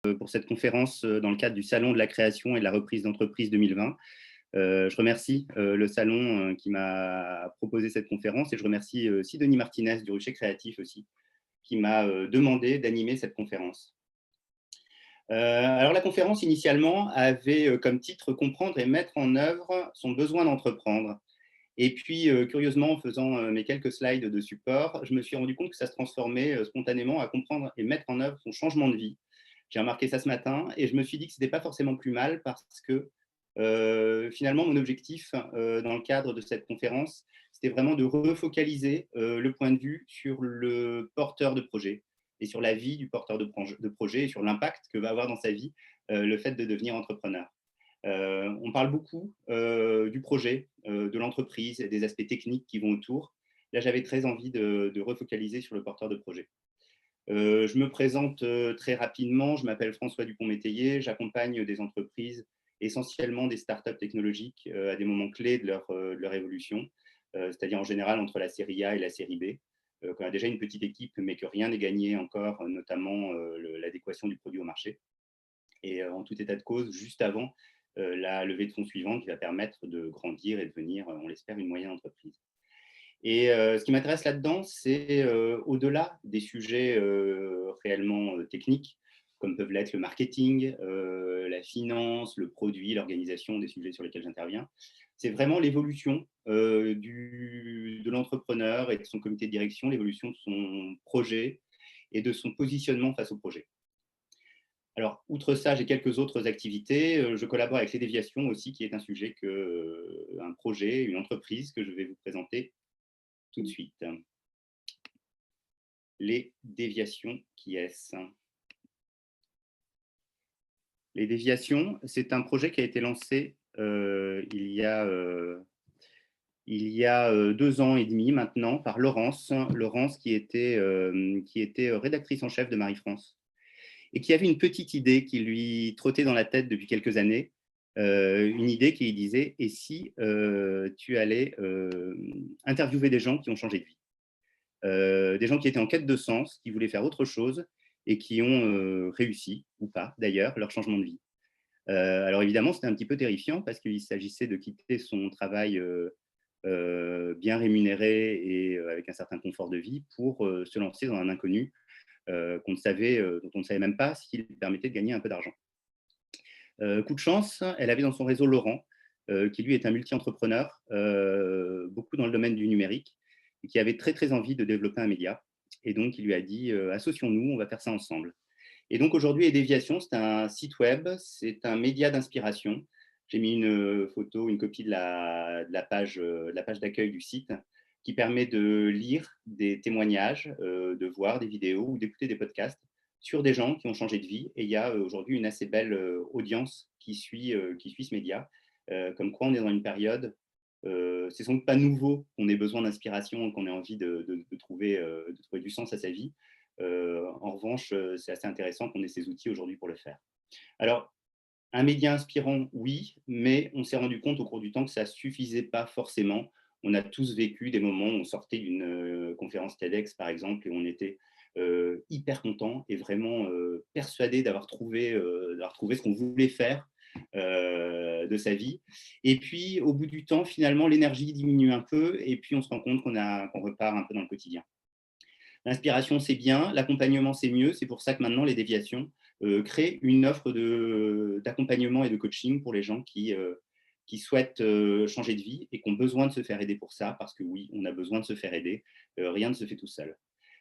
pour cette conférence dans le cadre du Salon de la création et de la reprise d'entreprise 2020. Je remercie le Salon qui m'a proposé cette conférence et je remercie Sidonie Martinez du Rucher Créatif aussi, qui m'a demandé d'animer cette conférence. Alors la conférence initialement avait comme titre « Comprendre et mettre en œuvre son besoin d'entreprendre ». Et puis, curieusement, en faisant mes quelques slides de support, je me suis rendu compte que ça se transformait spontanément à comprendre et mettre en œuvre son changement de vie. J'ai remarqué ça ce matin et je me suis dit que ce n'était pas forcément plus mal parce que finalement, mon objectif dans le cadre de cette conférence, c'était vraiment de refocaliser le point de vue sur le porteur de projet et sur la vie du porteur de projet et sur l'impact que va avoir dans sa vie le fait de devenir entrepreneur. On parle beaucoup du projet, de l'entreprise et des aspects techniques qui vont autour. Là, j'avais très envie de refocaliser sur le porteur de projet. Je me présente très rapidement. Je m'appelle François Dupont-Métayer. J'accompagne des entreprises, essentiellement des startups technologiques, à des moments clés de leur évolution, c'est-à-dire en général entre la série A et la série B. Quand on a déjà une petite équipe, mais que rien n'est gagné encore, notamment l'adéquation du produit au marché. Et en tout état de cause, juste avant la levée de fonds suivante qui va permettre de grandir et devenir, on l'espère, une moyenne entreprise. Et ce qui m'intéresse là-dedans, c'est au-delà des sujets réellement techniques, comme peuvent l'être le marketing, la finance, le produit, l'organisation, des sujets sur lesquels j'interviens. C'est vraiment l'évolution de l'entrepreneur et de son comité de direction, l'évolution de son projet et de son positionnement face au projet. Alors, outre ça, j'ai quelques autres activités. Je collabore avec les déviations aussi, qui est un sujet un projet, une entreprise que je vais vous présenter tout de suite. Les déviations, qui est-ce? Les déviations, c'est un projet qui a été lancé il y a 2 ans et demi maintenant par Laurence. Laurence qui était rédactrice en chef de Marie-France et qui avait une petite idée qui lui trottait dans la tête depuis quelques années, une idée qui lui disait « Et si tu allais interviewer des gens qui ont changé de vie ?» Des gens qui étaient en quête de sens, qui voulaient faire autre chose et qui ont réussi, ou pas d'ailleurs, leur changement de vie. Alors évidemment, c'était un petit peu terrifiant parce qu'il s'agissait de quitter son travail bien rémunéré et avec un certain confort de vie pour se lancer dans un inconnu dont on ne savait même pas s'il permettait de gagner un peu d'argent. Coup de chance, elle avait dans son réseau Laurent, qui lui est un multi-entrepreneur, beaucoup dans le domaine du numérique, et qui avait très très envie de développer un média. Et donc, il lui a dit associons-nous, on va faire ça ensemble. Et donc aujourd'hui, Et Déviation, c'est un site web, c'est un média d'inspiration. J'ai mis une photo, une copie de la page d'accueil du site qui permet de lire des témoignages, de voir des vidéos ou d'écouter des podcasts sur des gens qui ont changé de vie. Et il y a aujourd'hui une assez belle audience qui suit ce média. Comme quoi, on est dans une période, c'est sans doute pas nouveau qu'on ait besoin d'inspiration, qu'on ait envie de trouver du sens à sa vie. En revanche, c'est assez intéressant qu'on ait ces outils aujourd'hui pour le faire. Alors, un média inspirant, oui, mais on s'est rendu compte au cours du temps que ça ne suffisait pas forcément. On a tous vécu des moments où on sortait d'une conférence TEDx, par exemple, et on était hyper content et vraiment persuadé d'avoir trouvé ce qu'on voulait faire de sa vie. Et puis, au bout du temps, finalement, l'énergie diminue un peu et puis on se rend compte qu'on repart un peu dans le quotidien. L'inspiration, c'est bien, l'accompagnement, c'est mieux. C'est pour ça que maintenant, les déviations créent une offre d'accompagnement et de coaching pour les gens qui souhaitent changer de vie et qui ont besoin de se faire aider pour ça, parce que oui, on a besoin de se faire aider. Rien ne se fait tout seul.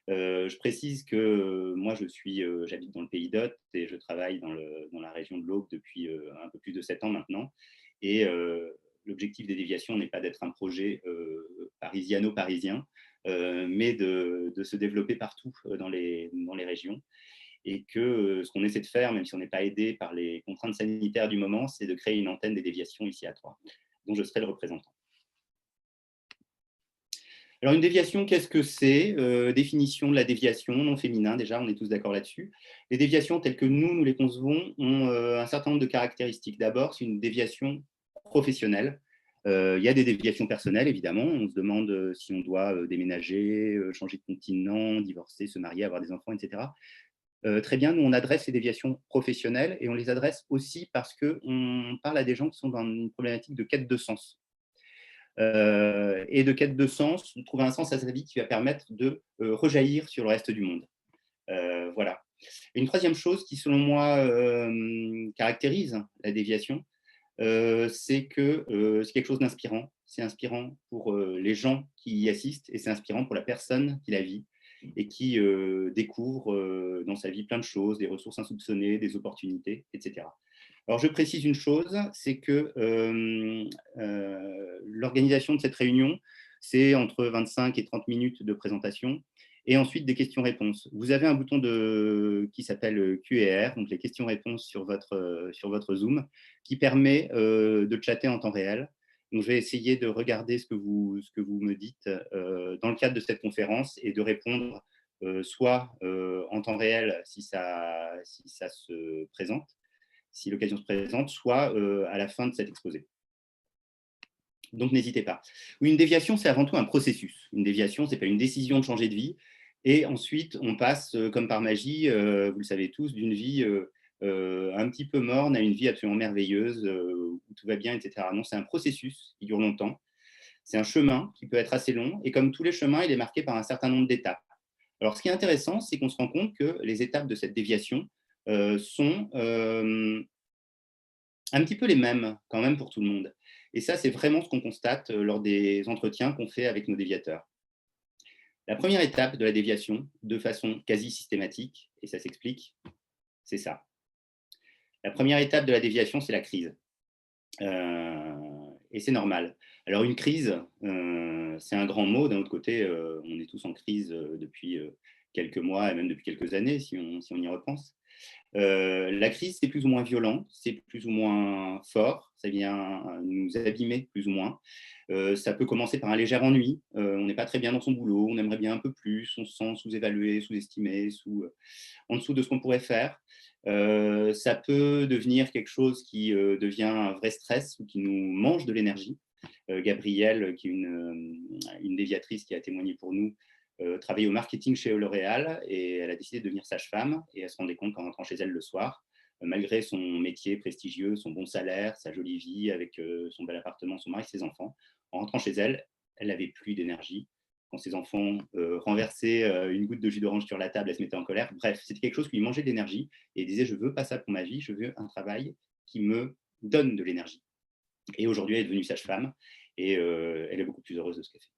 Je précise que moi, j'habite dans le Pays d'Hôte et je travaille dans la région de l'Aube depuis un peu plus de 7 ans maintenant. Et l'objectif des déviations n'est pas d'être un projet parisiano-parisien, mais de se développer partout dans les régions. Et que ce qu'on essaie de faire, même si on n'est pas aidé par les contraintes sanitaires du moment, c'est de créer une antenne des déviations ici à Troyes, dont je serai le représentant. Alors une déviation, qu'est-ce que c'est? Définition de la déviation, nom féminin, déjà, on est tous d'accord là-dessus. Les déviations telles que nous les concevons ont un certain nombre de caractéristiques. D'abord, c'est une déviation professionnelle. Il y a des déviations personnelles, évidemment. On se demande si on doit déménager, changer de continent, divorcer, se marier, avoir des enfants, etc. Très bien, nous, on adresse les déviations professionnelles et on les adresse aussi parce qu'on parle à des gens qui sont dans une problématique de quête de sens. Et de quête de sens, de trouver un sens à sa vie qui va permettre de rejaillir sur le reste du monde. Voilà. Et une troisième chose qui, selon moi, caractérise la déviation, c'est que c'est quelque chose d'inspirant. C'est inspirant pour les gens qui y assistent et c'est inspirant pour la personne qui la vit et qui découvre dans sa vie plein de choses, des ressources insoupçonnées, des opportunités, etc. Alors, je précise une chose, c'est que l'organisation de cette réunion, c'est entre 25 et 30 minutes de présentation et ensuite des questions-réponses. Vous avez un bouton qui s'appelle Q&R, donc les questions-réponses sur votre Zoom, qui permet de chatter en temps réel. Donc, je vais essayer de regarder ce que vous me dites dans le cadre de cette conférence et de répondre soit en temps réel si ça se présente, si l'occasion se présente, soit à la fin de cet exposé. Donc, n'hésitez pas. Une déviation, c'est avant tout un processus. Une déviation, ce n'est pas une décision de changer de vie. Et ensuite, on passe, comme par magie, vous le savez tous, d'une vie un petit peu morne à une vie absolument merveilleuse, où tout va bien, etc. Non, c'est un processus qui dure longtemps. C'est un chemin qui peut être assez long. Et comme tous les chemins, il est marqué par un certain nombre d'étapes. Alors, ce qui est intéressant, c'est qu'on se rend compte que les étapes de cette déviation sont un petit peu les mêmes quand même pour tout le monde. Et ça, c'est vraiment ce qu'on constate lors des entretiens qu'on fait avec nos déviateurs. La première étape de la déviation, de façon quasi systématique, et ça s'explique, c'est ça. La première étape de la déviation, c'est la crise. Et c'est normal. Alors une crise, c'est un grand mot. D'un autre côté, on est tous en crise depuis quelques mois et même depuis quelques années, si on y repense. La crise, c'est plus ou moins violent, c'est plus ou moins fort, ça vient nous abîmer plus ou moins. Ça peut commencer par un léger ennui, on n'est pas très bien dans son boulot, on aimerait bien un peu plus, on se sent sous-évalué, sous-estimé, en dessous de ce qu'on pourrait faire. Ça peut devenir quelque chose qui devient un vrai stress ou qui nous mange de l'énergie. Gabrielle, qui est une déviatrice qui a témoigné pour nous, travaillait au marketing chez L'Oréal et elle a décidé de devenir sage-femme et elle se rendait compte qu'en rentrant chez elle le soir, malgré son métier prestigieux, son bon salaire, sa jolie vie avec son bel appartement, son mari, ses enfants, en rentrant chez elle, elle n'avait plus d'énergie. Quand ses enfants renversaient une goutte de jus d'orange sur la table, elle se mettait en colère. Bref, c'était quelque chose qui lui mangeait de l'énergie et elle disait « je veux pas ça pour ma vie, je veux un travail qui me donne de l'énergie ». Et aujourd'hui, elle est devenue sage-femme et elle est beaucoup plus heureuse de ce qu'elle fait.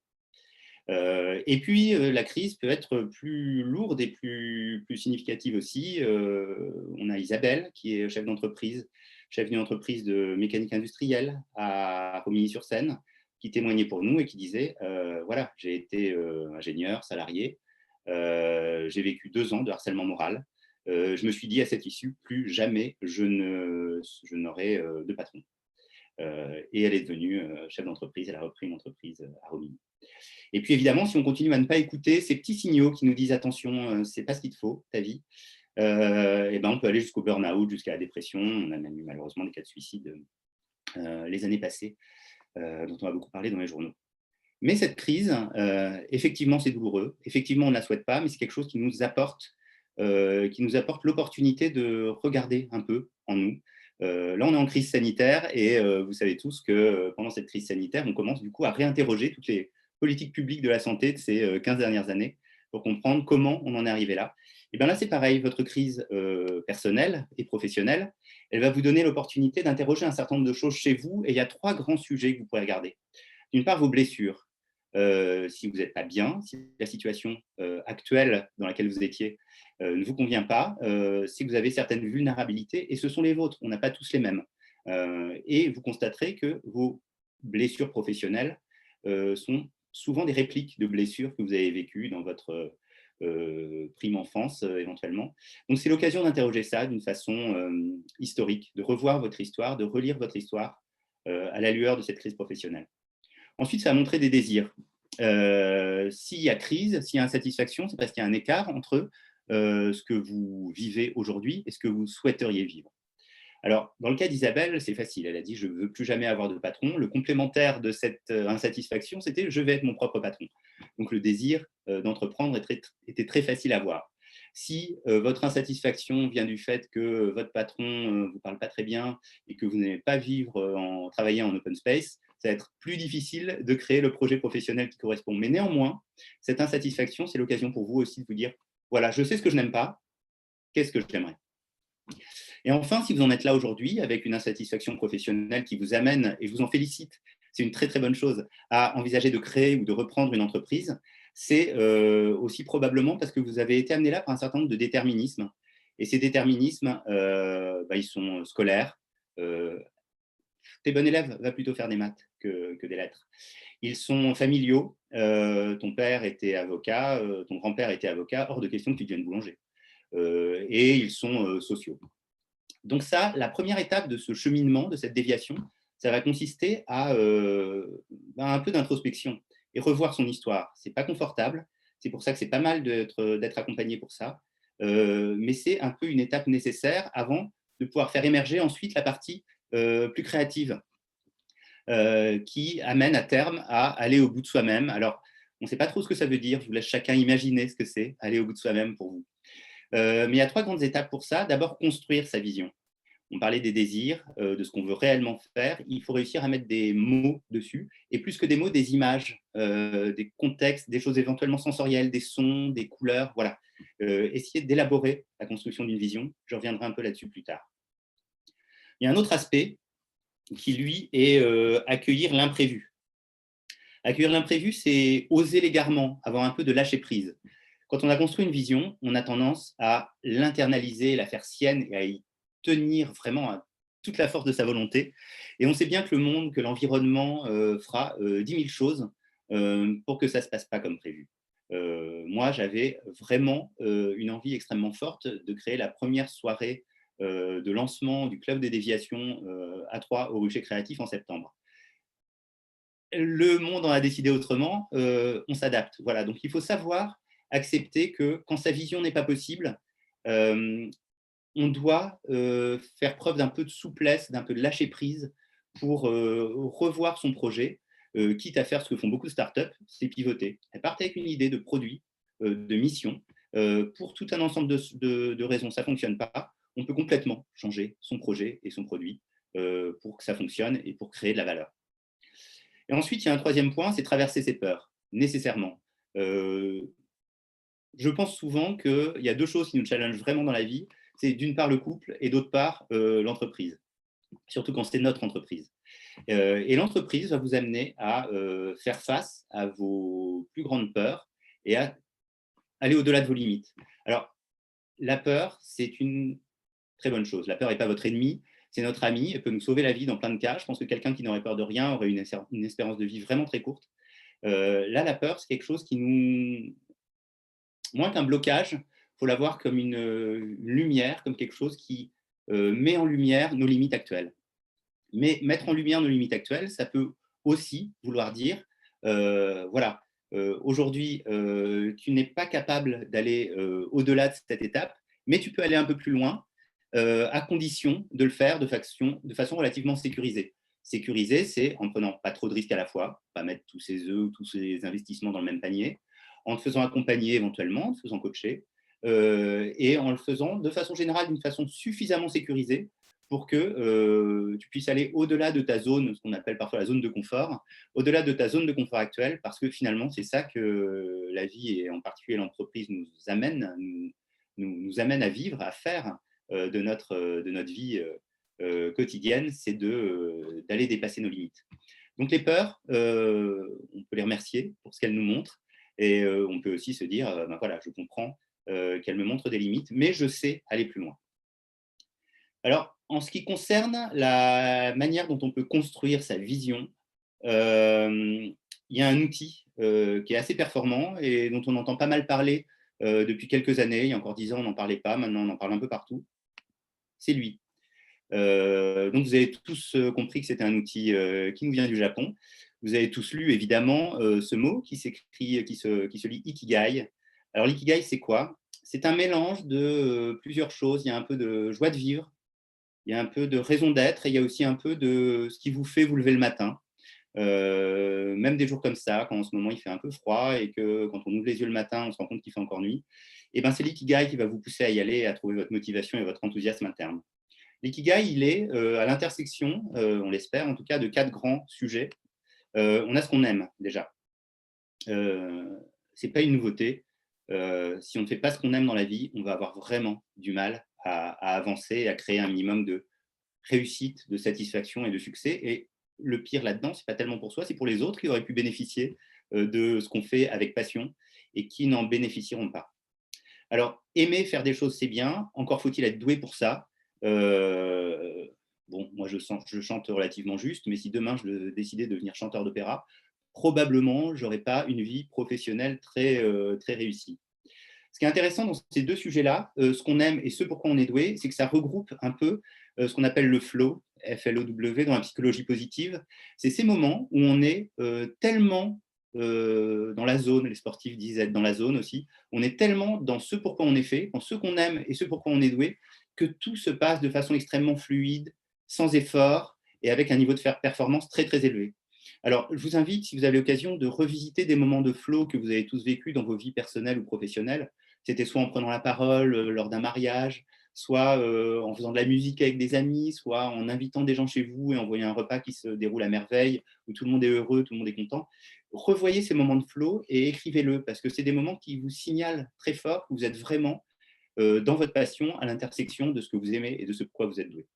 Et puis, la crise peut être plus lourde et plus significative aussi. On a Isabelle, qui est chef d'une entreprise de mécanique industrielle à Romilly-sur-Seine, qui témoignait pour nous et qui disait voilà, j'ai été ingénieur, salarié, j'ai vécu 2 ans de harcèlement moral. Je me suis dit à cette issue, plus jamais je n'aurai de patron. Et elle est devenue chef d'entreprise, elle a repris une entreprise à Romilly. Et puis évidemment, si on continue à ne pas écouter ces petits signaux qui nous disent attention, c'est pas ce qu'il te faut, ta vie, et ben on peut aller jusqu'au burn-out, jusqu'à la dépression. On a même eu malheureusement des cas de suicide les années passées, dont on a beaucoup parlé dans les journaux. Mais cette crise, effectivement, c'est douloureux. Effectivement, on ne la souhaite pas, mais c'est quelque chose qui nous apporte l'opportunité de regarder un peu en nous. Là, on est en crise sanitaire et vous savez tous que pendant cette crise sanitaire, on commence du coup à réinterroger toutes les politiques publiques de la santé de ces 15 dernières années pour comprendre comment on en est arrivé là. Et bien là, c'est pareil, votre crise personnelle et professionnelle, elle va vous donner l'opportunité d'interroger un certain nombre de choses chez vous et il y a 3 grands sujets que vous pourrez regarder. D'une part, vos blessures. Si vous n'êtes pas bien, si la situation actuelle dans laquelle vous étiez ne vous convient pas, si vous avez certaines vulnérabilités, et ce sont les vôtres, on n'a pas tous les mêmes. Et vous constaterez que vos blessures professionnelles sont souvent des répliques de blessures que vous avez vécues dans votre prime enfance éventuellement. Donc c'est l'occasion d'interroger ça d'une façon historique, de revoir votre histoire, de relire votre histoire à la lueur de cette crise professionnelle. Ensuite, ça va montrer des désirs. S'il y a crise, s'il y a insatisfaction, c'est parce qu'il y a un écart entre ce que vous vivez aujourd'hui et ce que vous souhaiteriez vivre. Alors, dans le cas d'Isabelle, c'est facile. Elle a dit « je ne veux plus jamais avoir de patron ». Le complémentaire de cette insatisfaction, c'était « je vais être mon propre patron ». Donc, le désir d'entreprendre était très facile à voir. Si votre insatisfaction vient du fait que votre patron ne vous parle pas très bien et que vous n'aimez pas travailler en open space, ça va être plus difficile de créer le projet professionnel qui correspond. Mais néanmoins, cette insatisfaction, c'est l'occasion pour vous aussi de vous dire, voilà, je sais ce que je n'aime pas, qu'est-ce que j'aimerais? Et enfin, si vous en êtes là aujourd'hui avec une insatisfaction professionnelle qui vous amène, et je vous en félicite, c'est une très très bonne chose, à envisager de créer ou de reprendre une entreprise, c'est aussi probablement parce que vous avez été amené là par un certain nombre de déterminismes. Et ces déterminismes, ils sont scolaires. T'es bon élève, va plutôt faire des maths que des lettres. Ils sont familiaux. Ton père était avocat, ton grand-père était avocat, hors de question que tu deviennes boulanger. Et ils sont sociaux. Donc ça, la première étape de ce cheminement, de cette déviation, ça va consister à un peu d'introspection et revoir son histoire. C'est pas confortable, c'est pour ça que c'est pas mal d'être accompagné pour ça, mais c'est un peu une étape nécessaire avant de pouvoir faire émerger ensuite la partie plus créative qui amène à terme à aller au bout de soi-même. Alors, on ne sait pas trop ce que ça veut dire, je vous laisse chacun imaginer ce que c'est, aller au bout de soi-même pour vous. Mais il y a 3 grandes étapes pour ça. D'abord, construire sa vision. On parlait des désirs, de ce qu'on veut réellement faire. Il faut réussir à mettre des mots dessus, et plus que des mots, des images, des contextes, des choses éventuellement sensorielles, des sons, des couleurs, voilà. Essayer d'élaborer la construction d'une vision. Je reviendrai un peu là-dessus plus tard. Il y a un autre aspect qui, lui, est accueillir l'imprévu. Accueillir l'imprévu, c'est oser l'égarement, avoir un peu de lâcher prise. Quand on a construit une vision, on a tendance à l'internaliser, la faire sienne et à y tenir vraiment à toute la force de sa volonté. Et on sait bien que le monde, que l'environnement fera 10 000 choses pour que ça ne se passe pas comme prévu. Moi, j'avais vraiment une envie extrêmement forte de créer la première soirée de lancement du Club des déviations à Troyes au Rucher Créatif en septembre. Le monde en a décidé autrement, on s'adapte. Voilà, donc il faut savoir accepter que quand sa vision n'est pas possible, on doit faire preuve d'un peu de souplesse, d'un peu de lâcher prise pour revoir son projet, quitte à faire ce que font beaucoup de startups, c'est pivoter. Elles partent avec une idée de produit, de mission. Pour tout un ensemble de raisons, ça ne fonctionne pas. On peut complètement changer son projet et son produit pour que ça fonctionne et pour créer de la valeur. Et ensuite, il y a un troisième point, c'est traverser ses peurs, nécessairement. Je pense souvent qu'il y a 2 choses qui nous challengent vraiment dans la vie. C'est d'une part le couple et d'autre part l'entreprise, surtout quand c'est notre entreprise. Et l'entreprise va vous amener à faire face à vos plus grandes peurs et à aller au-delà de vos limites. Alors, la peur, c'est une très bonne chose. La peur n'est pas votre ennemi, c'est notre ami, elle peut nous sauver la vie dans plein de cas. Je pense que quelqu'un qui n'aurait peur de rien aurait une espérance de vie vraiment très courte. Là, la peur, c'est quelque chose qui nous, moins qu'un blocage, il faut la voir comme une lumière, comme quelque chose qui met en lumière nos limites actuelles. Mais mettre en lumière nos limites actuelles, ça peut aussi vouloir dire, voilà, aujourd'hui, tu n'es pas capable d'aller au-delà de cette étape, mais tu peux aller un peu plus loin, à condition de le faire de façon relativement sécurisée. Sécurisé, c'est en prenant pas trop de risques à la fois, pas mettre tous ses œufs, tous ses investissements dans le même panier, en te faisant accompagner éventuellement, en te faisant coacher, et en le faisant de façon générale, d'une façon suffisamment sécurisée pour que tu puisses aller au-delà de ta zone, ce qu'on appelle parfois la zone de confort, au-delà de ta zone de confort actuelle, parce que finalement, c'est ça que la vie, et en particulier l'entreprise, nous amène à vivre, à faire de notre vie quotidienne, c'est d'aller dépasser nos limites. Donc les peurs, on peut les remercier pour ce qu'elles nous montrent, et on peut aussi se dire, ben voilà, je comprends qu'elles me montrent des limites, mais je sais aller plus loin. Alors, en ce qui concerne la manière dont on peut construire sa vision, il y a un outil qui est assez performant et dont on entend pas mal parler depuis quelques années. Il y a encore 10 ans, on n'en parlait pas, maintenant on en parle un peu partout. C'est lui. Donc vous avez tous compris que c'était un outil qui nous vient du Japon. Vous avez tous lu évidemment ce mot qui se lit Ikigai. Alors l'ikigai, c'est quoi? C'est un mélange de plusieurs choses. Il y a un peu de joie de vivre, il y a un peu de raison d'être, et il y a aussi un peu de ce qui vous fait vous lever le matin. Même des jours comme ça, quand en ce moment il fait un peu froid et que quand on ouvre les yeux le matin, on se rend compte qu'il fait encore nuit, et ben c'est l'ikigai qui va vous pousser à y aller, à trouver votre motivation et votre enthousiasme interne. L'ikigai, il est à l'intersection, on l'espère en tout cas, de 4 grands sujets. On a ce qu'on aime déjà. C'est pas une nouveauté. Si on ne fait pas ce qu'on aime dans la vie, on va avoir vraiment du mal à avancer et à créer un minimum de réussite, de satisfaction et de succès. Et le pire là-dedans, c'est pas tellement pour soi, c'est pour les autres qui auraient pu bénéficier de ce qu'on fait avec passion et qui n'en bénéficieront pas. Alors, aimer faire des choses, c'est bien. Encore faut-il être doué pour ça. Bon, moi, je chante relativement juste, mais si demain je décidais de devenir chanteur d'opéra, probablement, je n'aurais pas une vie professionnelle très réussie. Ce qui est intéressant dans ces deux sujets-là, ce qu'on aime et ce pourquoi on est doué, c'est que ça regroupe un peu ce qu'on appelle le flow, F-L-O-W, dans la psychologie positive. C'est ces moments où on est tellement dans la zone, les sportifs disent être dans la zone aussi, on est tellement dans ce pourquoi on est fait, dans ce qu'on aime et ce pourquoi on est doué, que tout se passe de façon extrêmement fluide, sans effort et avec un niveau de performance très élevé. Alors, je vous invite, si vous avez l'occasion, de revisiter des moments de flow que vous avez tous vécus dans vos vies personnelles ou professionnelles. C'était soit en prenant la parole lors d'un mariage, soit en faisant de la musique avec des amis, soit en invitant des gens chez vous et en voyant un repas qui se déroule à merveille, où tout le monde est heureux, tout le monde est content. Revoyez ces moments de flow et écrivez-le, parce que c'est des moments qui vous signalent très fort que vous êtes vraiment dans votre passion, à l'intersection de ce que vous aimez et de ce pourquoi vous êtes doué.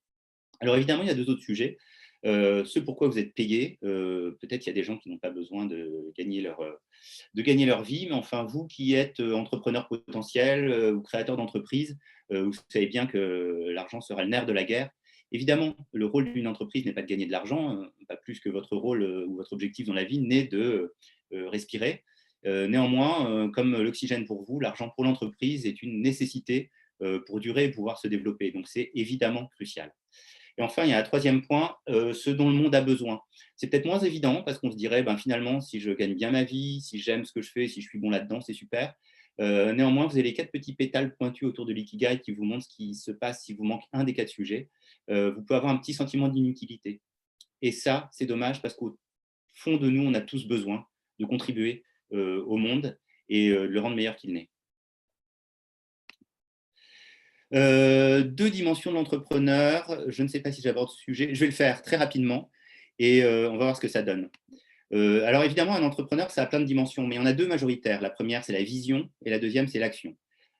Alors évidemment, il y a deux autres sujets. Ce pourquoi vous êtes payé. Peut-être qu'il y a des gens qui n'ont pas besoin de gagner leur vie, mais enfin, vous qui êtes entrepreneur potentiel ou créateur d'entreprise, vous savez bien que l'argent sera le nerf de la guerre. Évidemment, le rôle d'une entreprise n'est pas de gagner de l'argent, pas plus que votre rôle ou votre objectif dans la vie n'est de respirer. Néanmoins, comme l'oxygène pour vous, l'argent pour l'entreprise est une nécessité pour durer et pouvoir se développer. Donc, c'est évidemment crucial. Et enfin, il y a un troisième point, ce dont le monde a besoin. C'est peut-être moins évident parce qu'on se dirait, ben, finalement, si je gagne bien ma vie, si j'aime ce que je fais, si je suis bon là-dedans, c'est super. Néanmoins, vous avez les 4 petits pétales pointus autour de l'ikigai qui vous montrent ce qui se passe si vous manque un des 4 sujets. Vous pouvez avoir un petit sentiment d'inutilité. Et ça, c'est dommage parce qu'au fond de nous, on a tous besoin de contribuer au monde et de le rendre meilleur qu'il n'est. Deux dimensions de l'entrepreneur. Je ne sais pas si j'aborde ce sujet. Je vais le faire très rapidement et on va voir ce que ça donne. Alors évidemment, un entrepreneur, ça a plein de dimensions, mais il y en a deux majoritaires. La première, c'est la vision et la deuxième, c'est l'action.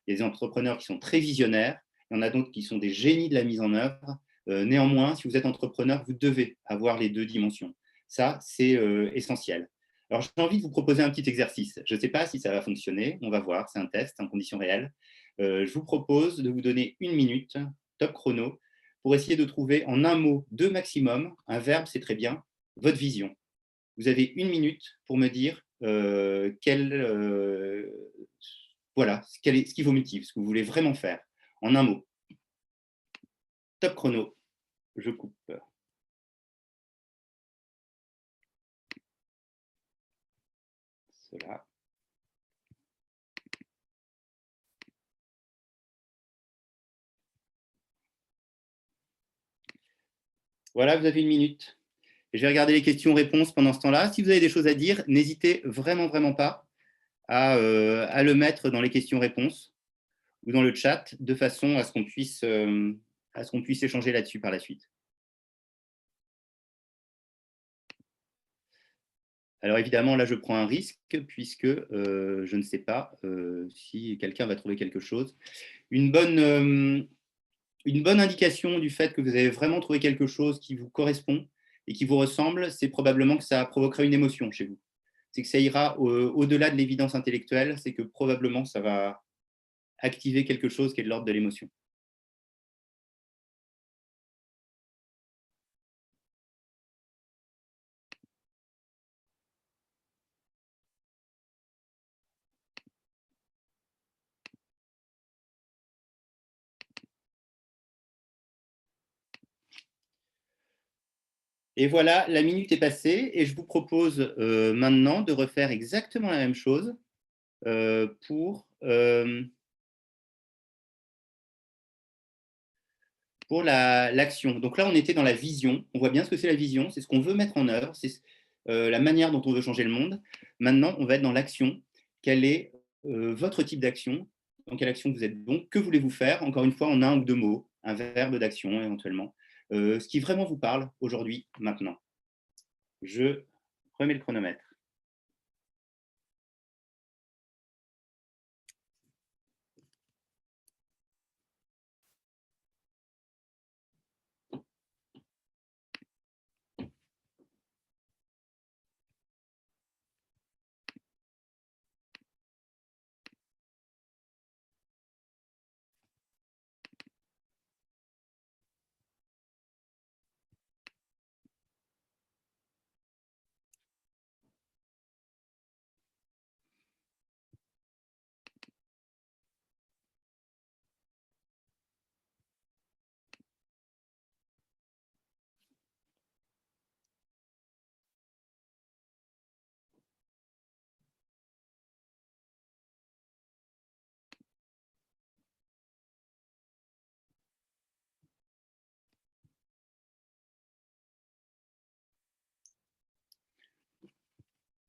Il y a des entrepreneurs qui sont très visionnaires, il y en a d'autres qui sont des génies de la mise en œuvre. Néanmoins, si vous êtes entrepreneur, vous devez avoir les deux dimensions. Ça, c'est essentiel. Alors, j'ai envie de vous proposer un petit exercice. Je ne sais pas si ça va fonctionner. On va voir. C'est un test en conditions réelles. Je vous propose de vous donner une minute, top chrono, pour essayer de trouver en un mot, deux maximum, un verbe, c'est très bien, votre vision. Vous avez une minute pour me dire voilà, ce qui vous motive, ce que vous voulez vraiment faire, en un mot. Top chrono, je coupe. Cela. Voilà, vous avez une minute. Je vais regarder les questions-réponses pendant ce temps-là. Si vous avez des choses à dire, n'hésitez vraiment pas à le mettre dans les questions-réponses ou dans le chat de façon à ce qu'on puisse échanger là-dessus par la suite. Alors évidemment, là, je prends un risque puisque je ne sais pas si quelqu'un va trouver quelque chose. Une bonne indication du fait que vous avez vraiment trouvé quelque chose qui vous correspond et qui vous ressemble, c'est probablement que ça provoquera une émotion chez vous. C'est que ça ira au-delà de l'évidence intellectuelle, c'est que probablement ça va activer quelque chose qui est de l'ordre de l'émotion. Et voilà, la minute est passée et je vous propose maintenant de refaire exactement la même chose pour l'action. Donc là, on était dans la vision. On voit bien ce que c'est la vision. C'est ce qu'on veut mettre en œuvre. la manière dont on veut changer le monde. Maintenant, on va être dans l'action. Quel est votre type d'action? Dans quelle action vous êtes bon? Que voulez-vous faire? Encore une fois, en un ou deux mots, un verbe d'action éventuellement. Ce qui vraiment vous parle aujourd'hui, maintenant. Je remets le chronomètre.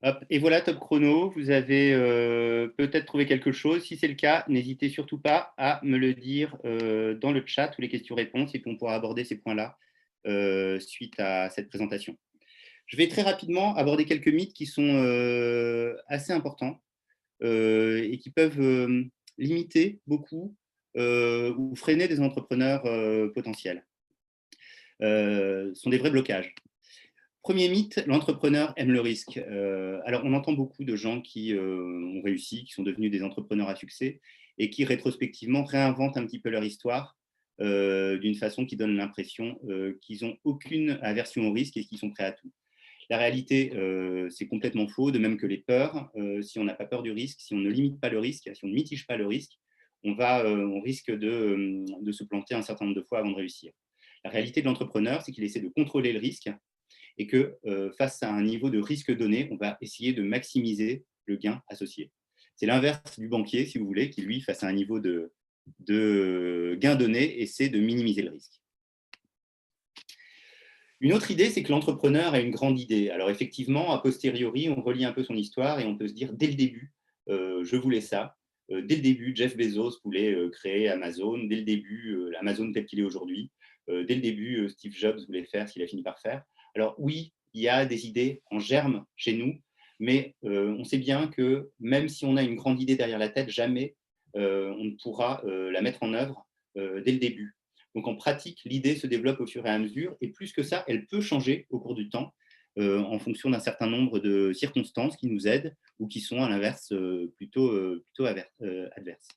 Hop, et voilà, top chrono. Vous avez peut-être trouvé quelque chose. Si c'est le cas, n'hésitez surtout pas à me le dire dans le chat ou les questions-réponses et puis on pourra aborder ces points-là suite à cette présentation. Je vais très rapidement aborder quelques mythes qui sont assez importants et qui peuvent limiter beaucoup ou freiner des entrepreneurs potentiels. Ce sont des vrais blocages. Premier mythe, l'entrepreneur aime le risque. Alors, on entend beaucoup de gens qui ont réussi, qui sont devenus des entrepreneurs à succès et qui, rétrospectivement, réinventent un petit peu leur histoire d'une façon qui donne l'impression qu'ils n'ont aucune aversion au risque et qu'ils sont prêts à tout. La réalité, c'est complètement faux, de même que les peurs. Si on n'a pas peur du risque, si on ne limite pas le risque, si on ne mitige pas le risque, on risque de se planter un certain nombre de fois avant de réussir. La réalité de l'entrepreneur, c'est qu'il essaie de contrôler le risque et que face à un niveau de risque donné, on va essayer de maximiser le gain associé. C'est l'inverse du banquier, si vous voulez, qui lui, face à un niveau de gain donné, essaie de minimiser le risque. Une autre idée, c'est que l'entrepreneur a une grande idée. Alors effectivement, a posteriori, on relit un peu son histoire et on peut se dire, dès le début, je voulais ça. Dès le début, Jeff Bezos voulait créer Amazon. Dès le début, Amazon tel qu'il est aujourd'hui. Dès le début, Steve Jobs voulait faire ce qu'il a fini par faire. Alors oui, il y a des idées en germe chez nous, mais on sait bien que même si on a une grande idée derrière la tête, jamais on ne pourra la mettre en œuvre dès le début. Donc en pratique, l'idée se développe au fur et à mesure, et plus que ça, elle peut changer au cours du temps en fonction d'un certain nombre de circonstances qui nous aident ou qui sont à l'inverse plutôt adverses.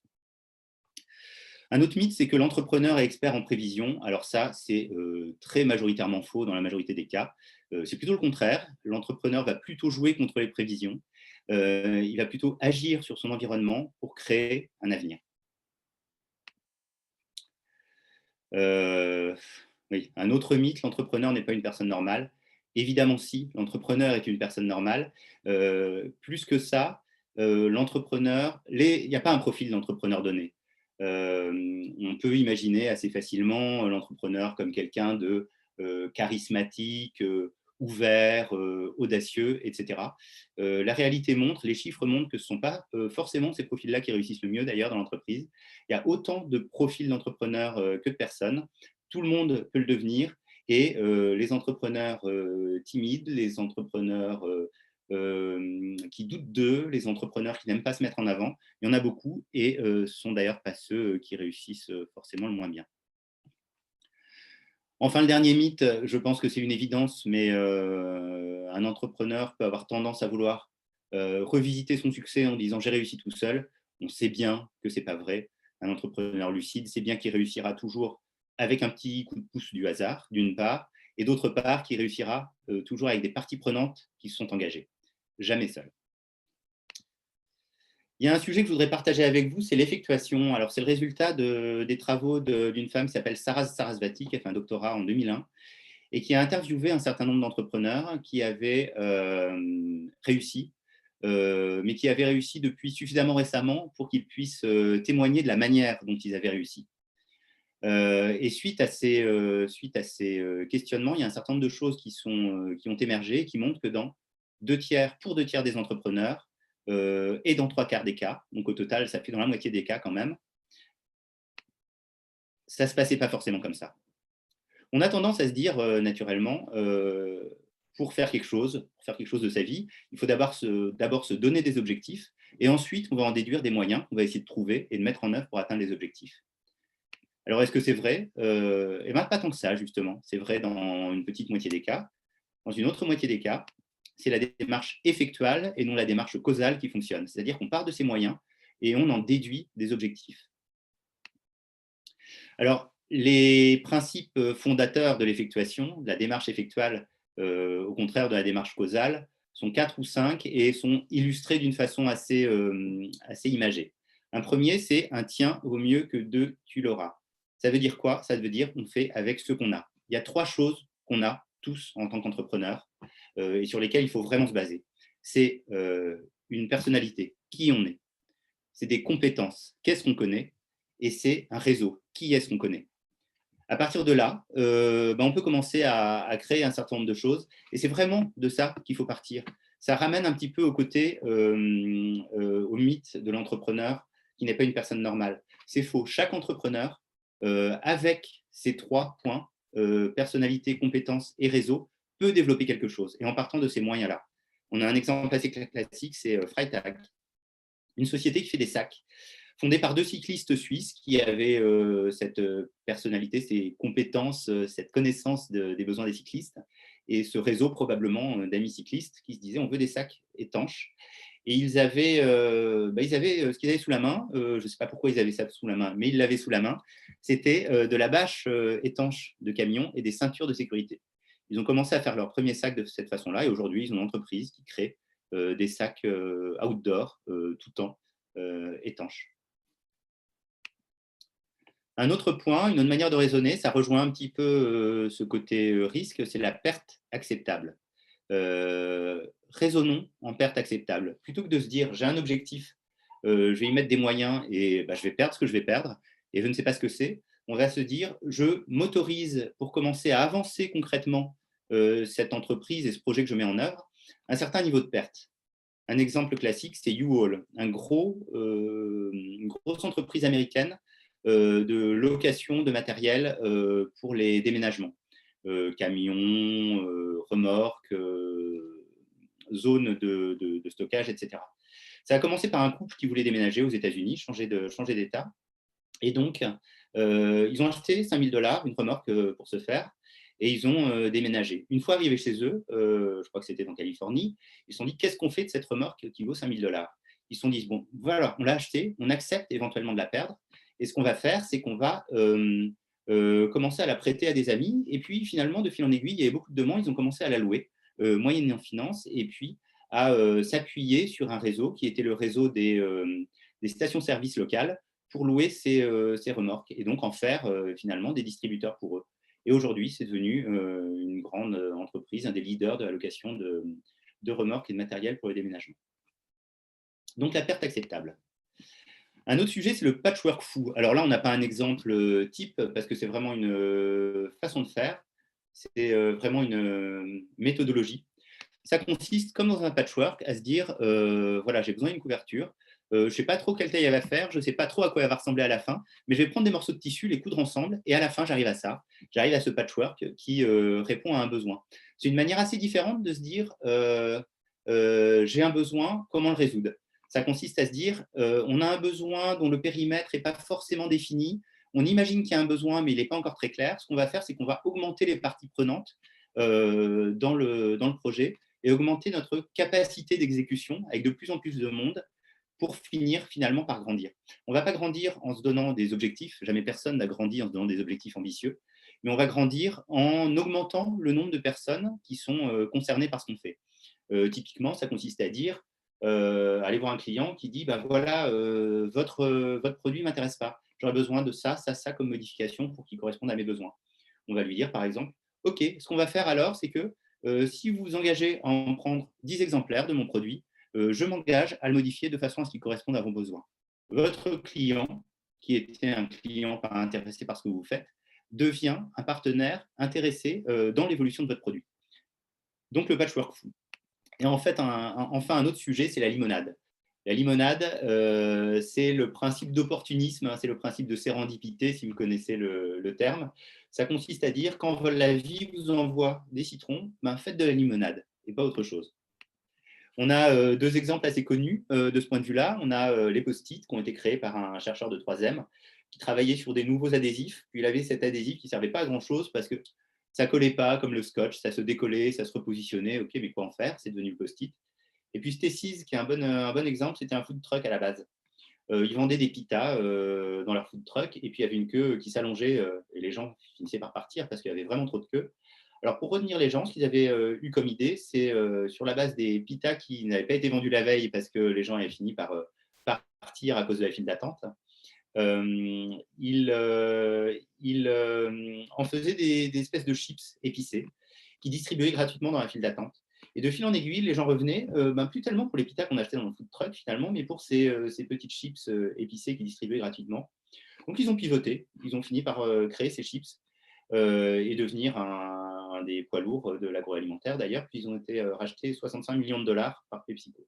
Un autre mythe, c'est que l'entrepreneur est expert en prévision. Alors ça, c'est très majoritairement faux dans la majorité des cas. C'est plutôt le contraire. L'entrepreneur va plutôt jouer contre les prévisions. Il va plutôt agir sur son environnement pour créer un avenir. Oui, un autre mythe, l'entrepreneur n'est pas une personne normale. Évidemment, si, l'entrepreneur est une personne normale. Plus que ça, l'entrepreneur, il n'y a pas un profil d'entrepreneur donné. On peut imaginer assez facilement l'entrepreneur comme quelqu'un de charismatique, ouvert, audacieux, etc. La réalité montre, les chiffres montrent que ce ne sont pas forcément ces profils-là qui réussissent le mieux d'ailleurs dans l'entreprise. Il y a autant de profils d'entrepreneurs que de personnes. Tout le monde peut le devenir et les entrepreneurs timides, les entrepreneurs qui doutent d'eux, les entrepreneurs qui n'aiment pas se mettre en avant, il y en a beaucoup et ce sont d'ailleurs pas ceux qui réussissent forcément le moins bien. Enfin, le dernier mythe, je pense que c'est une évidence, mais un entrepreneur peut avoir tendance à vouloir revisiter son succès en disant j'ai réussi tout seul. On sait bien que ce n'est pas vrai. Un entrepreneur lucide sait bien qu'il réussira toujours avec un petit coup de pouce du hasard, d'une part, et d'autre part, qu'il réussira toujours avec des parties prenantes qui se sont engagées. Jamais seul. Il y a un sujet que je voudrais partager avec vous, c'est l'effectuation. Alors, c'est le résultat des travaux d'une femme qui s'appelle Saras Sarasvati, qui a fait un doctorat en 2001 et qui a interviewé un certain nombre d'entrepreneurs qui avaient réussi, mais qui avaient réussi depuis suffisamment récemment pour qu'ils puissent témoigner de la manière dont ils avaient réussi. Et suite à ces questionnements, il y a un certain nombre de choses qui ont émergé et qui montrent que dans pour 2 tiers des entrepreneurs et dans 3 quarts des cas. Donc au total, ça fait dans la moitié des cas quand même. Ça ne se passait pas forcément comme ça. On a tendance à se dire naturellement, pour faire quelque chose de sa vie, il faut d'abord se donner des objectifs et ensuite on va en déduire des moyens qu'on va essayer de trouver et de mettre en œuvre pour atteindre les objectifs. Alors est-ce que c'est vrai? Eh bien, pas tant que ça, justement. C'est vrai dans une petite moitié des cas. Dans une autre moitié des cas, c'est la démarche effectuelle et non la démarche causale qui fonctionne. C'est-à-dire qu'on part de ses moyens et on en déduit des objectifs. Alors, les principes fondateurs de l'effectuation, de la démarche effectuelle, au contraire de la démarche causale, sont 4 ou 5 et sont illustrés d'une façon assez imagée. Un premier, c'est un tien vaut mieux que 2, tu l'auras. Ça veut dire quoi? Ça veut dire qu'on fait avec ce qu'on a. Il y a 3 choses qu'on a tous en tant qu'entrepreneurs et sur lesquelles il faut vraiment se baser. C'est une personnalité, qui on est. C'est des compétences, qu'est-ce qu'on connaît, et c'est un réseau, qui est-ce qu'on connaît. À partir de là, on peut commencer à créer un certain nombre de choses, et c'est vraiment de ça qu'il faut partir. Ça ramène un petit peu au côté, au mythe de l'entrepreneur qui n'est pas une personne normale. C'est faux. Chaque entrepreneur, avec ces 3 points, personnalité, compétences et réseau, peut développer quelque chose, et en partant de ces moyens-là. On a un exemple assez classique, c'est Freytag, une société qui fait des sacs, fondée par 2 cyclistes suisses qui avaient cette personnalité, ces compétences, cette connaissance des besoins des cyclistes, et ce réseau probablement d'amis cyclistes qui se disaient on veut des sacs étanches. Et ils avaient ce qu'ils avaient sous la main, je ne sais pas pourquoi ils avaient ça sous la main, mais ils l'avaient sous la main, c'était de la bâche étanche de camion et des ceintures de sécurité. Ils ont commencé à faire leur premier sac de cette façon-là, et aujourd'hui, ils ont une entreprise qui crée des sacs outdoor tout temps étanches. Un autre point, une autre manière de raisonner, ça rejoint un petit peu ce côté risque, c'est la perte acceptable. Raisonnons en perte acceptable. Plutôt que de se dire j'ai un objectif, je vais y mettre des moyens et je vais perdre ce que je vais perdre et je ne sais pas ce que c'est, on va se dire je m'autorise pour commencer à avancer concrètement cette entreprise et ce projet que je mets en œuvre, un certain niveau de perte. Un exemple classique, c'est U-Haul, une grosse entreprise américaine de location de matériel pour les déménagements. Camions, remorques, zones de stockage, etc. Ça a commencé par un couple qui voulait déménager aux États-Unis, changer d'État. Et donc, ils ont acheté 5 000 $, une remorque pour ce faire, et ils ont déménagé. Une fois arrivés chez eux, je crois que c'était en Californie, ils se sont dit qu'est-ce qu'on fait de cette remorque qui vaut 5 000 $? Ils se sont dit bon, voilà, on l'a achetée, on accepte éventuellement de la perdre, et ce qu'on va faire, c'est qu'on va commencer à la prêter à des amis, et puis finalement, de fil en aiguille, il y avait beaucoup de demandes, ils ont commencé à la louer, moyennant finance, et puis à s'appuyer sur un réseau qui était le réseau des stations-service locales pour louer ces remorques et donc en faire finalement des distributeurs pour eux. Et aujourd'hui, c'est devenu une grande entreprise, un des leaders de la location de remorques et de matériel pour le déménagement. Donc la perte acceptable. Un autre sujet, c'est le patchwork fou. Alors là, on n'a pas un exemple type parce que c'est vraiment une façon de faire, c'est vraiment une méthodologie. Ça consiste, comme dans un patchwork, à se dire voilà, j'ai besoin d'une couverture, je ne sais pas trop quelle taille elle va faire, je ne sais pas trop à quoi elle va ressembler à la fin, mais je vais prendre des morceaux de tissu, les coudre ensemble, et à la fin, j'arrive à ça. J'arrive à ce patchwork qui répond à un besoin. C'est une manière assez différente de se dire j'ai un besoin, comment le résoudre? Ça consiste à se dire on a un besoin dont le périmètre n'est pas forcément défini, on imagine qu'il y a un besoin, mais il n'est pas encore très clair. Ce qu'on va faire, c'est qu'on va augmenter les parties prenantes dans le projet et augmenter notre capacité d'exécution avec de plus en plus de monde pour finir finalement par grandir. On ne va pas grandir en se donnant des objectifs, jamais personne n'a grandi en se donnant des objectifs ambitieux, mais on va grandir en augmentant le nombre de personnes qui sont concernées par ce qu'on fait. Typiquement, ça consiste à dire, aller voir un client qui dit, voilà, votre produit ne m'intéresse pas, j'aurais besoin de ça, ça, ça comme modification pour qu'il corresponde à mes besoins. On va lui dire par exemple, OK, ce qu'on va faire alors, c'est que si vous vous engagez à en prendre 10 exemplaires de mon produit, je m'engage à le modifier de façon à ce qu'il corresponde à vos besoins. Votre client, qui était un client pas intéressé par ce que vous faites, devient un partenaire intéressé dans l'évolution de votre produit. Donc le patchwork fou. Et en fait, enfin, un autre sujet, c'est la limonade. La limonade, c'est le principe d'opportunisme, hein, c'est le principe de sérendipité, si vous connaissez le terme. Ça consiste à dire, quand la vie vous envoie des citrons, ben, faites de la limonade et pas autre chose. On a deux exemples assez connus de ce point de vue-là. On a les post-it qui ont été créés par un chercheur de 3e qui travaillait sur des nouveaux adhésifs. Puis il avait cet adhésif qui ne servait pas à grand-chose parce que ça ne collait pas comme le scotch, ça se décollait, ça se repositionnait. OK, mais quoi en faire? C'est devenu le post-it. Et puis Stacy's, qui est un bon exemple, c'était un food truck à la base. Ils vendaient des pitas dans leur food truck et puis il y avait une queue qui s'allongeait et les gens finissaient par partir parce qu'il y avait vraiment trop de queue. Alors pour retenir les gens, ce qu'ils avaient eu comme idée, c'est sur la base des pitas qui n'avaient pas été vendus la veille parce que les gens avaient fini par partir à cause de la file d'attente. Ils en faisaient des espèces de chips épicés qui distribuaient gratuitement dans la file d'attente. Et de fil en aiguille, les gens revenaient, plus tellement pour les pitas qu'on achetait dans le food truck finalement, mais pour ces petites chips épicées qui distribuaient gratuitement. Donc ils ont pivoté, ils ont fini par créer ces chips et devenir un des poids lourds de l'agroalimentaire d'ailleurs, puis ils ont été rachetés 65 millions de dollars par PepsiCo.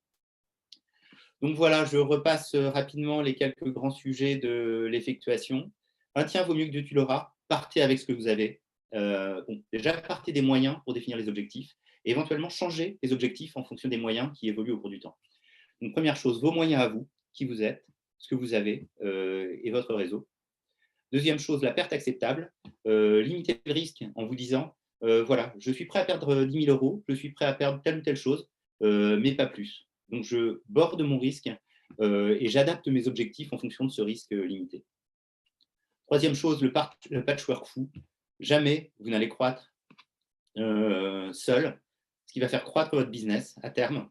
Donc voilà, je repasse rapidement les quelques grands sujets de l'effectuation. Un tiers vaut mieux que deux, tu l'auras. Partez avec ce que vous avez. Bon, déjà, partez des moyens pour définir les objectifs et éventuellement changer les objectifs en fonction des moyens qui évoluent au cours du temps. Donc, première chose, vos moyens à vous, qui vous êtes, ce que vous avez et votre réseau. Deuxième chose, la perte acceptable. Limitez le risque en vous disant, voilà, je suis prêt à perdre 10 000 euros, je suis prêt à perdre telle ou telle chose, mais pas plus. Donc, je borde mon risque et j'adapte mes objectifs en fonction de ce risque limité. Troisième chose, le patchwork fou. Jamais vous n'allez croître seul. Ce qui va faire croître votre business à terme,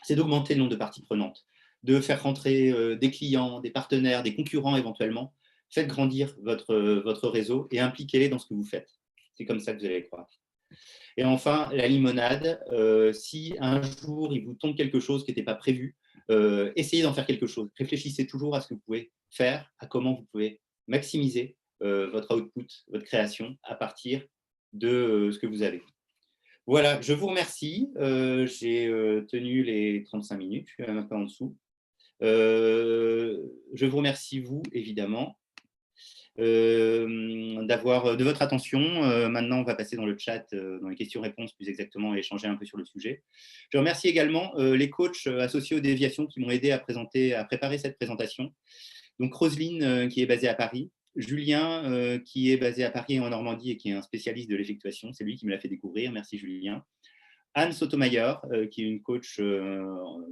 c'est d'augmenter le nombre de parties prenantes, de faire rentrer des clients, des partenaires, des concurrents éventuellement. Faites grandir votre réseau et impliquez-les dans ce que vous faites. C'est comme ça que vous allez croître. Et enfin, la limonade, si un jour il vous tombe quelque chose qui n'était pas prévu, essayez d'en faire quelque chose. Réfléchissez toujours à ce que vous pouvez faire, à comment vous pouvez maximiser votre output, votre création à partir de ce que vous avez. Voilà, je vous remercie. J'ai tenu les 35 minutes, je suis même un peu en dessous. Je vous remercie, vous, évidemment, de votre attention. Maintenant, on va passer dans le chat, dans les questions-réponses plus exactement, et échanger un peu sur le sujet. Je remercie également les coachs associés aux déviations qui m'ont aidé à préparer cette présentation. Donc, Roselyne, qui est basée à Paris. Julien, qui est basé à Paris et en Normandie et qui est un spécialiste de l'effectuation. C'est lui qui me l'a fait découvrir. Merci, Julien. Anne Sotomayor, qui est une coach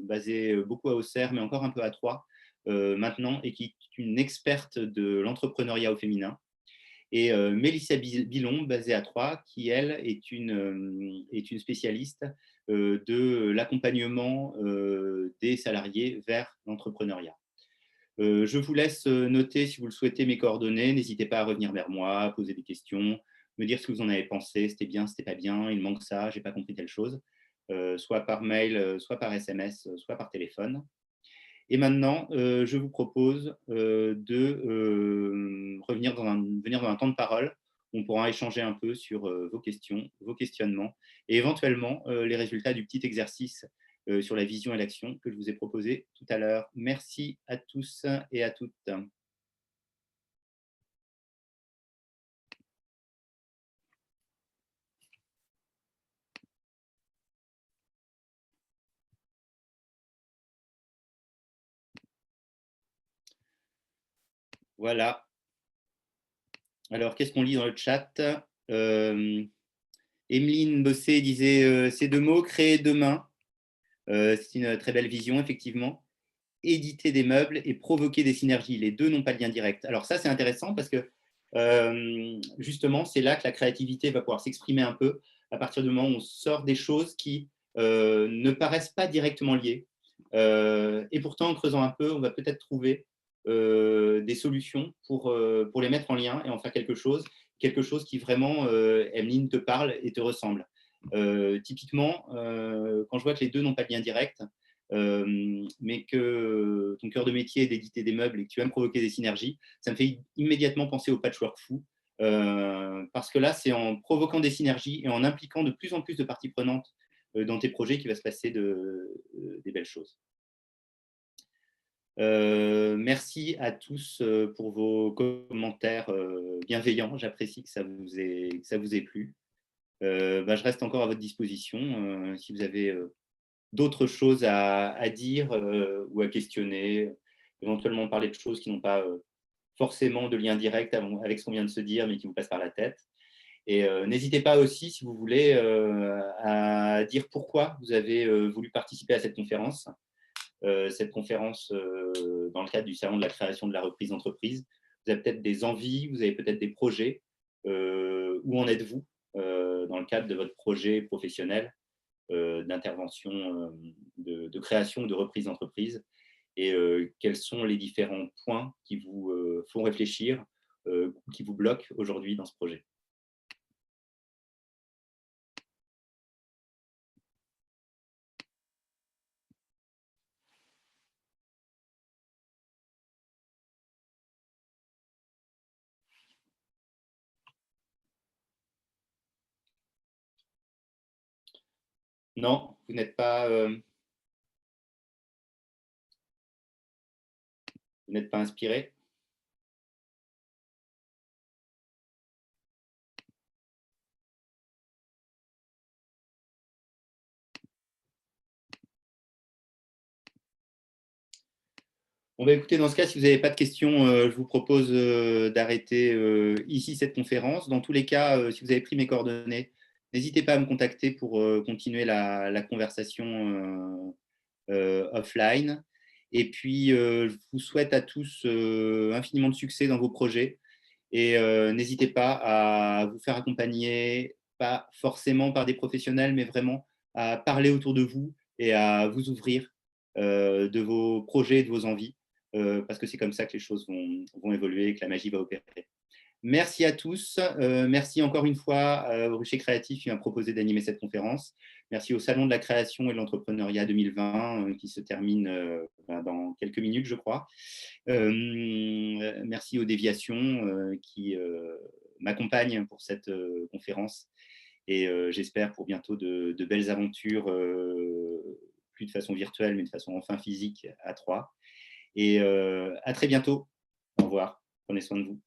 basée beaucoup à Auxerre, mais encore un peu à Troyes maintenant, et qui est une experte de l'entrepreneuriat au féminin. Et Mélissa Bilon, basée à Troyes, qui, elle, est une spécialiste de l'accompagnement des salariés vers l'entrepreneuriat. Je vous laisse noter, si vous le souhaitez, mes coordonnées. N'hésitez pas à revenir vers moi, à poser des questions, me dire ce que vous en avez pensé, c'était bien, c'était pas bien, il manque ça, j'ai pas compris telle chose, soit par mail, soit par SMS, soit par téléphone. Et maintenant, je vous propose de venir dans un temps de parole. On pourra échanger un peu sur vos questions, vos questionnements et éventuellement les résultats du petit exercice sur la vision et l'action que je vous ai proposé tout à l'heure. Merci à tous et à toutes. Voilà. Alors, qu'est-ce qu'on lit dans le chat? Emeline Bossé disait ces deux mots, créer demain. C'est une très belle vision, effectivement. Éditer des meubles et provoquer des synergies. Les deux n'ont pas de lien direct. Alors ça, c'est intéressant parce que justement, c'est là que la créativité va pouvoir s'exprimer un peu à partir du moment où on sort des choses qui ne paraissent pas directement liées. Et pourtant, en creusant un peu, on va peut-être trouver des solutions pour les mettre en lien et en faire quelque chose qui vraiment, Emeline, te parle et te ressemble. Typiquement, quand je vois que les deux n'ont pas de lien direct, mais que ton cœur de métier est d'éditer des meubles et que tu aimes provoquer des synergies, ça me fait immédiatement penser au patchwork fou. Parce que là, c'est en provoquant des synergies et en impliquant de plus en plus de parties prenantes dans tes projets qu'il va se passer des belles choses. Merci à tous pour vos commentaires bienveillants. J'apprécie que que ça vous ait plu. Je reste encore à votre disposition si vous avez d'autres choses à dire ou à questionner, éventuellement parler de choses qui n'ont pas forcément de lien direct avec ce qu'on vient de se dire, mais qui vous passent par la tête. Et n'hésitez pas aussi, si vous voulez, à dire pourquoi vous avez voulu participer à cette conférence. Cette conférence dans le cadre du Salon de la création de la reprise d'entreprise. Vous avez peut-être des envies, vous avez peut-être des projets. Où en êtes-vous dans le cadre de votre projet professionnel d'intervention, de création, de reprise d'entreprise, et quels sont les différents points qui vous font réfléchir, qui vous bloquent aujourd'hui dans ce projet. Non, vous n'êtes pas inspiré? Bon, écoutez, dans ce cas, si vous n'avez pas de questions, je vous propose d'arrêter ici cette conférence. Dans tous les cas, si vous avez pris mes coordonnées, n'hésitez pas à me contacter pour continuer la conversation offline. Et puis, je vous souhaite à tous infiniment de succès dans vos projets. Et n'hésitez pas à vous faire accompagner, pas forcément par des professionnels, mais vraiment à parler autour de vous et à vous ouvrir de vos projets et de vos envies, parce que c'est comme ça que les choses vont évoluer et que la magie va opérer. Merci à tous. Merci encore une fois au Rucher Créatif qui m'a proposé d'animer cette conférence. Merci au Salon de la création et de l'entrepreneuriat 2020 qui se termine dans quelques minutes, je crois. Merci aux Déviations qui m'accompagnent pour cette conférence. Et j'espère pour bientôt de belles aventures, plus de façon virtuelle, mais de façon enfin physique à 3. Et à très bientôt. Au revoir. Prenez soin de vous.